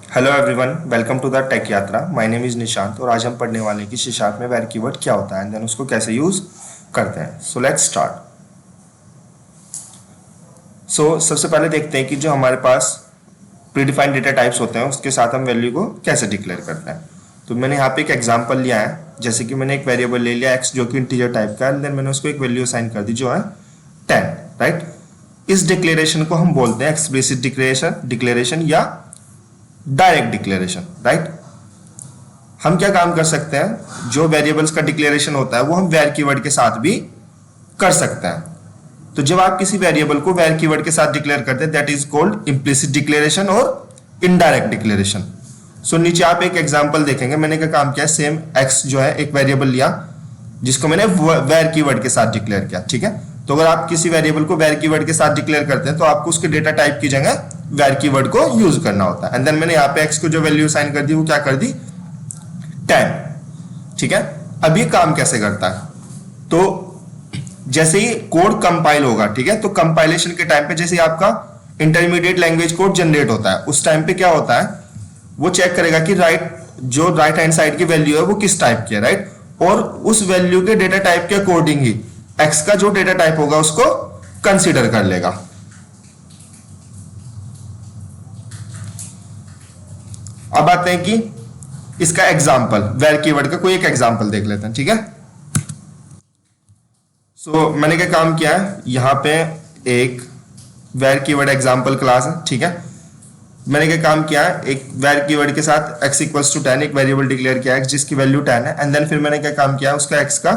Hello everyone, welcome to the tech Yatra. My name is Nishant और आज हम पढ़ने वाले हैं कि सी शार्प में वेर कीवर्ड क्या होता है एंड देन उसको कैसे यूज करते हैं। So let's start. सो सबसे पहले देखते हैं कि जो हमारे पास प्रीडिफाइंड डेटा टाइप्स होते हैं उसके साथ हम वैल्यू को कैसे डिक्लेयर करते हैं। तो मैंने यहाँ पे एक एग्जाम्पल लिया है, जैसे कि मैंने एक वेरिएबल ले लिया एक्स जो कि इंटीजर टाइप का है एंड देन मैंने उसको एक वैल्यू असाइन कर दी जो है 10, राइट। इस डिक्लेरेशन को हम बोलते हैं एक्सप्लिसिट डिक्लेरेशन या डायरेक्ट डिक्लेरेशन, राइट। हम क्या काम कर सकते हैं, जो वेरिएबल्स का डिक्लेरेशन होता है वो हम वेर कीवर्ड के साथ भी कर सकते हैं। तो जब आप किसी वेरिएबल को वेर कीवर्ड के साथ डिक्लेयर करते हैं that is called implicit declaration और इनडायरेक्ट डिक्लेरेशन। सो नीचे आप एक एग्जांपल देखेंगे, मैंने क्या काम किया, सेम एक्स जो है एक वेरिएबल लिया जिसको मैंने वेर कीवर्ड के साथ डिक्लेयर किया, ठीक है। तो अगर आप किसी वेरिएबल को वेर कीवर्ड के साथ डिक्लेयर करते हैं तो आपको उसके डेटा टाइप की जगह वेर कीवर्ड को यूज करना होता है। एंड देन मैंने यहाँ पे एक्स को जो वैल्यू असाइन कर दी वो क्या कर दी 10, ठीक है। अब ये काम कैसे करता है, तो जैसे ही कोड कंपाइल होगा, ठीक है, तो कंपाइलेशन के टाइम पे जैसे आपका इंटरमीडिएट लैंग्वेज कोड जनरेट होता है उस टाइम पे क्या होता है, वो चेक करेगा कि राइट हैंड साइड की वैल्यू है वो किस टाइप की है, राइट। और उस वैल्यू के डेटा टाइप के अकॉर्डिंग ही एक्स का जो डेटा टाइप होगा उसको कंसीडर कर लेगा। अब आते हैं कि इसका एग्जाम्पल, वेर कीवर्ड का कोई एक एग्जाम्पल देख लेते हैं, ठीक है। सो मैंने क्या काम किया है, यहां पे एक वेर कीवर्ड एग्जाम्पल क्लास है, ठीक है। मैंने क्या काम किया है, एक वेर कीवर्ड के साथ x इक्वल्स टू 10 एक वेरिएबल डिक्लेयर किया है जिसकी वैल्यू 10 है एंड देन फिर मैंने क्या काम किया, उसका x का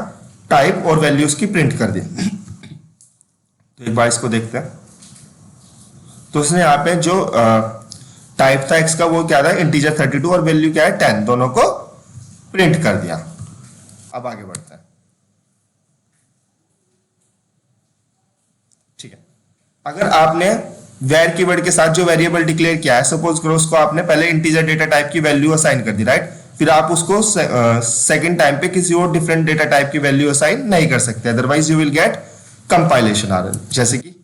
टाइप और वैल्यू उसकी प्रिंट कर दी। तो एक बार इसको देखते हैं। तो उसने यहाँ पे जो टाइप था x का वो क्या था, इंटीजर 32 और वैल्यू क्या है 10, दोनों को प्रिंट कर दिया। अब आगे बढ़ते हैं, ठीक है। अगर आपने वेर कीवर्ड के साथ जो वेरिएबल डिक्लेयर किया है, सपोज करो उसको आपने पहले इंटीजर डेटा टाइप की वैल्यू असाइन कर दी, राइट। फिर आप उसको सेकंड टाइम पे किसी और डिफरेंट डेटा टाइप की वैल्यू असाइन नहीं कर सकते, otherwise you will get compilation error. जैसे कि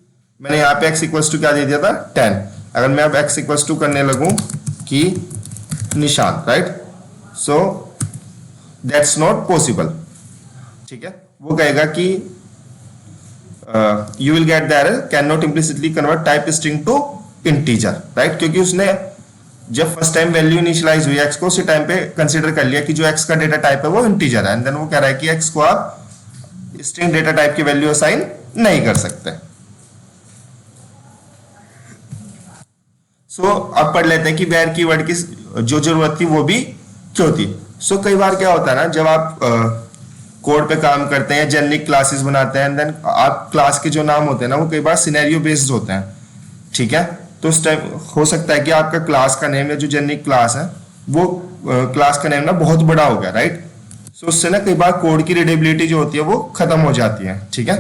मैंने यहाँ पे x इक्वल्स टू क्या दे दिया था 10, अगर मैं अब x इक्वल्स टू करने लगूं कि निशान, right, so that's not possible, ठीक है। वो कहेगा कि you will get the error cannot implicitly convert type string to integer, right, क्योंकि उसने जब फर्स्ट टाइम वैल्यू इनिशियलाइज हुई x को उसी टाइम पे कंसीडर कर लिया कि जो x का डेटा टाइप है वो इंटीजर है एंड देन वो कह रहा है कि x को आप स्ट्रिंग डेटा टाइप की वैल्यू असाइन नहीं कर सकते। सो अब पढ़ लेते हैं कि वेर कीवर्ड की जो जरूरत थी वो भी क्यों थी। सो कई बार क्या होता है ना, जब आप कोड पे काम करते हैं, जेनरिक क्लासेस बनाते हैं एंड देन आप क्लास के जो नाम होते हैं ना वो कई बार सिनेरियो बेस्ड होते हैं, ठीक है। तो उस टाइम हो सकता है कि आपका क्लास का नेम या जो जेनरिक क्लास है वो क्लास का नेम ना बहुत बड़ा हो गया, राइट। सो उससे ना कई बार कोड की रीडेबिलिटी जो होती है वो खत्म हो जाती है, ठीक है।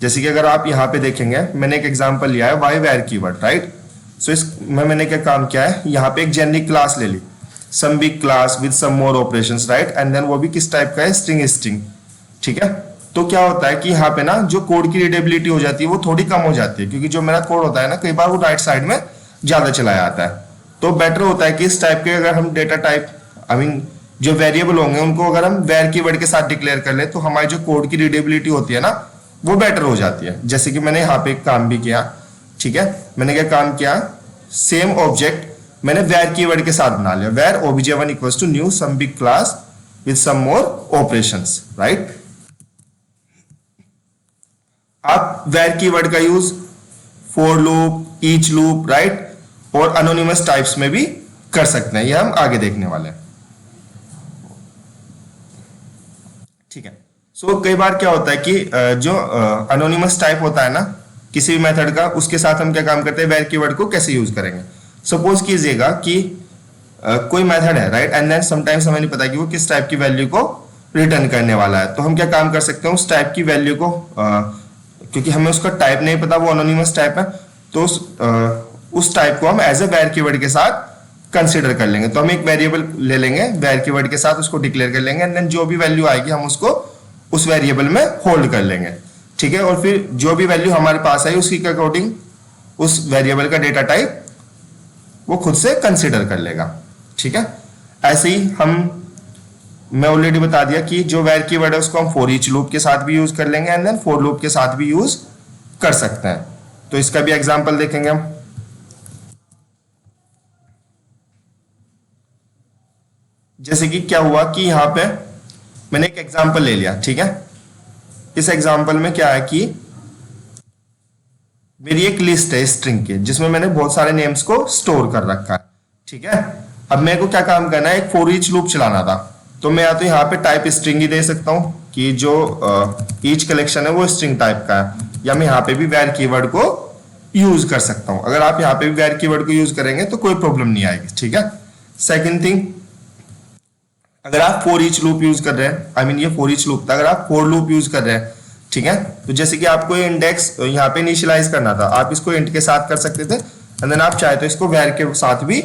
जैसे कि अगर आप यहाँ पे देखेंगे, मैंने एक एग्जाम्पल लिया है वाई वेर कीवर्ड, राइट। सो इसमें मैंने क्या काम किया है, यहाँ पे एक जेनरिक क्लास ले ली, some big class with some more operations, right, and then वो भी किस टाइप का है, स्ट्रिंग, ठीक है। तो क्या होता है कि यहाँ पे ना जो कोड की रीडेबिलिटी हो जाती है वो थोड़ी कम हो जाती है, क्योंकि जो मेरा कोड होता है ना कई बार वो राइट साइड में ज्यादा चला जाता है। तो बेटर होता है कि इस टाइप के अगर हम डेटा टाइप जो वेरिएबल होंगे उनको अगर हम वेर कीवर्ड के साथ डिक्लेयर कर ले तो हमारी जो कोड की रीडेबिलिटी होती है ना वो बेटर हो जाती है। जैसे कि मैंने यहाँ पे एक काम भी किया, ठीक है। मैंने क्या काम किया, सेम ऑब्जेक्ट मैंने वेर कीवर्ड के साथ बना लिया, var obj1 equals to new some big class with some more operations, right. आप वेर कीवर्ड का use for loop, each loop, right, और अनोनिमस टाइप्स में भी कर सकते हैं, ये हम आगे देखने वाले हैं, ठीक है। सो कई बार क्या होता है कि जो अनोनिमस टाइप होता है ना किसी भी मेथड का, उसके साथ हम क्या काम करते हैं, वेर कीवर्ड को कैसे यूज करेंगे। सपोज कीजिएगा कि कोई मेथड है, राइट, एंड देन समटाइम्स हमें नहीं पता कि वो किस टाइप की वैल्यू को रिटर्न करने वाला है। तो हम क्या काम कर सकते हैं, उस टाइप की वैल्यू को क्योंकि हमें उसका टाइप नहीं पता, वो एनोनिमस टाइप है, तो उस टाइप को हम एज ए वेर कीवर्ड के साथ कंसीडर कर लेंगे। तो हम एक वेरिएबल ले लेंगे वेर कीवर्ड के साथ, उसको डिक्लेयर कर लेंगे एंड देन जो भी वैल्यू आएगी हम उसको उस वेरिएबल में होल्ड कर लेंगे, ठीक है। और फिर जो भी वैल्यू हमारे पास आई उसकी अकॉर्डिंग उस वेरिएबल का डेटा टाइप वो खुद से कंसीडर कर लेगा। ठीक है। ऐसे ही मैं ऑलरेडी बता दिया कि जो वेर कीवर्ड है उसको हम फॉर ईच लूप के साथ भी यूज कर लेंगे एंड देन फॉर लूप के साथ भी यूज कर सकते हैं। तो इसका भी एग्जांपल देखेंगे हम। जैसे कि क्या हुआ कि यहां पे मैंने एक एग्जांपल ले लिया, ठीक है। इस एग्जांपल में क्या है कि मेरी एक लिस्ट है स्ट्रिंग की जिसमें मैंने बहुत सारे नेम्स को स्टोर कर रखा है, ठीक है। अब मेरे को क्या काम करना है, एक फॉर ईच लूप चलाना था। तो मैं या तो यहाँ पे टाइप स्ट्रिंग ही दे सकता हूँ कि जो ईच कलेक्शन है वो स्ट्रिंग टाइप का है, या मैं यहाँ पे भी वेर कीवर्ड को यूज कर सकता हूँ। अगर आप यहाँ पे भी वेर कीवर्ड को यूज करेंगे तो कोई प्रॉब्लम नहीं आएगी, ठीक है। सेकेंड थिंग, अगर आप फॉर ईच लूप यूज कर रहे हैं, आई मीन ये फॉर ईच लूप था, अगर आप फॉर लूप यूज कर रहे हैं, ठीक है, तो जैसे कि आपको इंडेक्स यहाँ पे इनिशियलाइज करना था, आप इसको इंट के साथ कर सकते थे एंड देन आप चाहे तो इसको वेर के साथ भी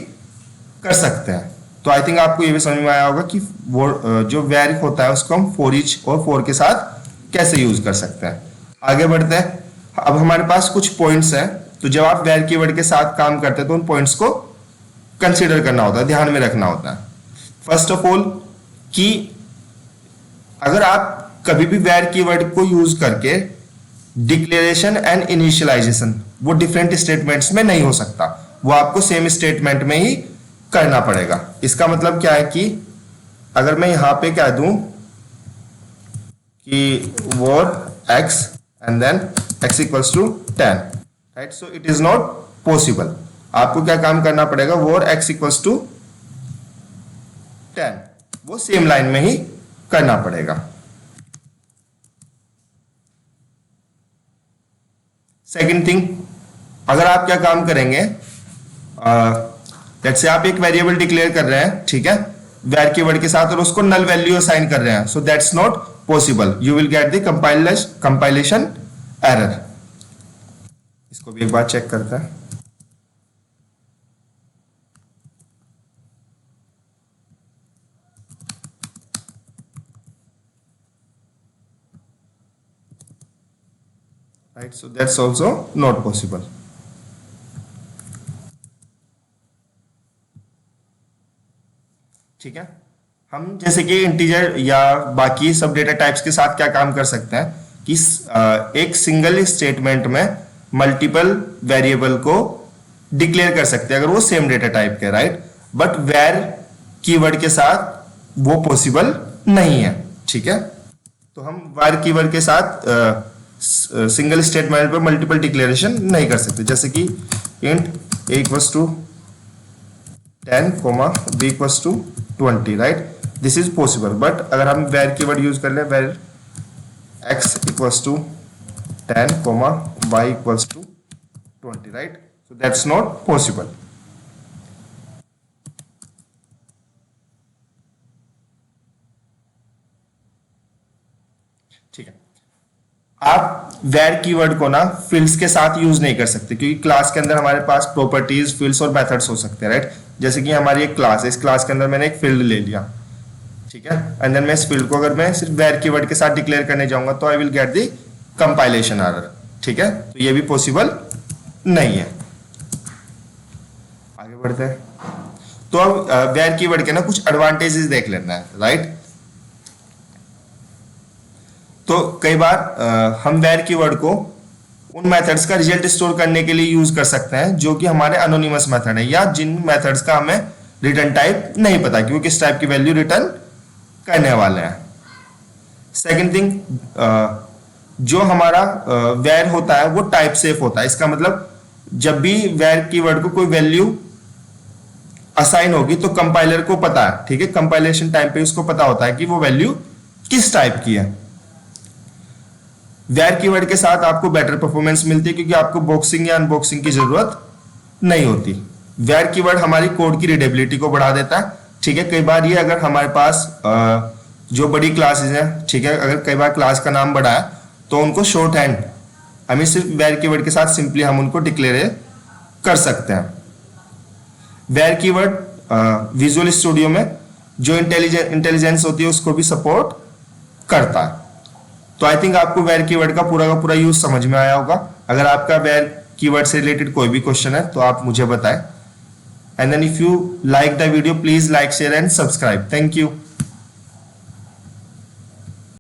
कर सकते हैं। तो आई थिंक आपको ये भी समझ में आया होगा कि वो जो वेर होता है उसको हम फॉर ईच और फॉर के साथ कैसे यूज कर सकते हैं। आगे बढ़ते हैं। अब हमारे पास कुछ पॉइंट्स हैं, तो जब आप वेर कीवर्ड के साथ काम करते हैं तो उन पॉइंट्स को कंसीडर करना होता है, ध्यान में रखना होता है। फर्स्ट ऑफ ऑल कि अगर आप कभी भी वेर कीवर्ड को यूज करके डिक्लेरेशन एंड इनिशियलाइजेशन वो डिफरेंट स्टेटमेंट्स में नहीं हो सकता, वो आपको सेम स्टेटमेंट में ही करना पड़ेगा। इसका मतलब क्या है कि अगर मैं यहां पे कह दूं कि var x and then x equals to 10, right, so it is not possible. आपको क्या काम करना पड़ेगा, वॉर x इक्वल्स टू 10 वो सेम लाइन में ही करना पड़ेगा। सेकेंड थिंग, अगर आप क्या काम करेंगे, जैसे आप एक वेरिएबल डिक्लेयर कर रहे हैं, ठीक है, वेर कीवर्ड के साथ और उसको नल वैल्यू असाइन कर रहे हैं, सो that's not possible, you will get the compilation error. इसको भी एक बार चेक करते हैं। right, so that's also not possible। ठीक है, हम जैसे कि इंटीजर या बाकी सब डेटा टाइप्स के साथ क्या काम कर सकते हैं कि एक सिंगल स्टेटमेंट में मल्टीपल वेरिएबल को डिक्लेयर कर सकते हैं अगर वो सेम डेटा टाइप के, राइट, बट वेर कीवर्ड के साथ वो पॉसिबल नहीं है, ठीक है। तो हम वेर कीवर्ड के साथ सिंगल स्टेटमेंट पे मल्टीपल डिक्लेरेशन नहीं कर सकते, जैसे कि int a equals to 10, b equals to 20, right, this is possible. But अगर हम वेर कीवर्ड यूज कर ले, var x equals to 10, y equals to 20, right, so that's not possible. ठीक है, आप वेर कीवर्ड को ना फील्ड्स के साथ यूज नहीं कर सकते, क्योंकि क्लास के अंदर हमारे पास प्रॉपर्टीज, फील्ड्स और मेथड्स हो सकते हैं, राइट। जैसे कि हमारी एक क्लास है, इस क्लास के अंदर मैंने एक फील्ड ले लिया, ठीक है, एंड देन मैं इस फील्ड को अगर मैं सिर्फ वेर कीवर्ड के साथ डिक्लेयर करने जाऊंगा तो I will get the compilation error, ठीक है, तो ये भी पॉसिबल नहीं है। आगे बढ़ते हैं। तो अब वेर कीवर्ड के ना कुछ एडवांटेजेस देख लेना है, राइट। तो कई बार हम वेर कीवर्ड को उन मेथड्स का रिजल्ट स्टोर करने के लिए यूज कर सकते हैं जो कि हमारे एनोनिमस मेथड है, या जिन मेथड्स का हमें रिटर्न टाइप नहीं पता कि वो किस टाइप की वैल्यू रिटर्न करने वाले हैं। सेकंड थिंग, जो हमारा वेर होता है वो टाइप सेफ होता है। इसका मतलब जब भी वेर कीवर्ड को कोई वैल्यू असाइन होगी तो कंपाइलर को पता है, ठीक है, कंपाइलेशन टाइम पे उसको पता होता है कि वो वैल्यू किस टाइप की है। वेर कीवर्ड के साथ आपको बेटर परफॉर्मेंस मिलती है क्योंकि आपको बॉक्सिंग या अनबॉक्सिंग की जरूरत नहीं होती। वेर कीवर्ड हमारी कोड की रीडेबिलिटी को बढ़ा देता है, ठीक है। कई बार ये अगर हमारे पास जो बड़ी क्लासेस हैं, ठीक है, अगर कई बार क्लास का नाम बड़ा है तो उनको शॉर्ट हैंड, आई मीन सिर्फ वेर कीवर्ड के साथ सिंपली हम उनको डिक्लेयर कर सकते हैं। वेर कीवर्ड विजुअल स्टूडियो में जो इंटेलिजेंस होती है उसको भी सपोर्ट करता है। तो आई थिंक आपको वेर कीवर्ड का पूरा यूज समझ में आया होगा। अगर आपका वेर कीवर्ड से रिलेटेड कोई भी क्वेश्चन है तो आप मुझे बताएं। And then if you like the video, please like, share and subscribe. Thank you.